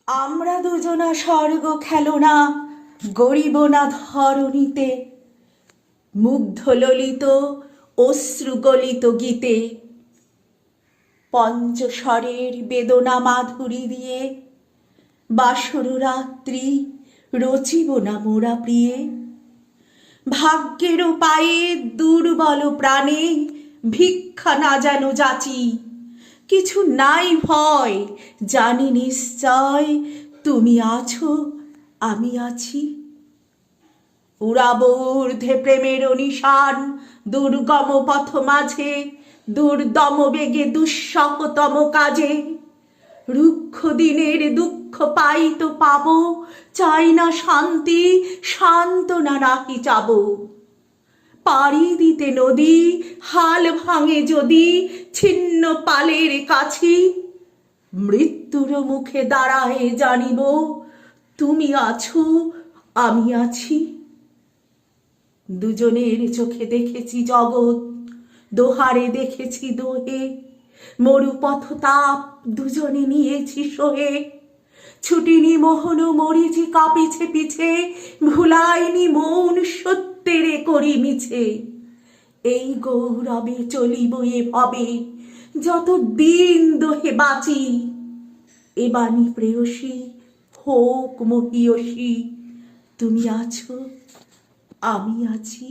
আমরা দুজনা স্বর্গ খেলনা গড়িব না ধরণীতে, মুগ্ধ ললিত অশ্রুগলিত গীতে। পঞ্চস্বরের বেদনা মাধুরী দিয়ে বাসর রাত্রি রচিব না মোরা প্রিয়ে। ভাগ্যেরও পায়ে দুর্বল প্রাণে ভিক্ষা না যেন যাচি, কিছু নাই ভয় জানি নিশ্চয় তুমি আছো আমি আছি। উড়াবো ঊর্ধ্বে প্রেমের নিশান দুর্গম পথ মাঝে, দুর্দম বেগে দুঃসহতম কাজে। রুক্ষ দিনের দুঃখ পাই তো পাবো, চাই না শান্তি সান্ত্বনা নাহি চাবো। পাড়ি দিতে নদী হাল ভাঙে যদি ছিন্ন পালের কাছি, মৃত্যুর মুখে দাঁড়ায় জানিব তুমি আছো আমি আছি। দুজনের চোখে দেখেছি জগৎ, দোহারে দেখেছি দোহে, মরুপথ তাপ দুজনে নিয়েছি সহে। ছুটিনি মোহন মরিচিকা পিছে পিছে, ভুলাইনি মন সত্যের করি মিছে। এই গৌরবে চলিব এভাবে যত দিন দোহে বাঁচি। এ বাণী প্রেয়সী হোক মহিয়সী, তুমি আছো আমি আছি।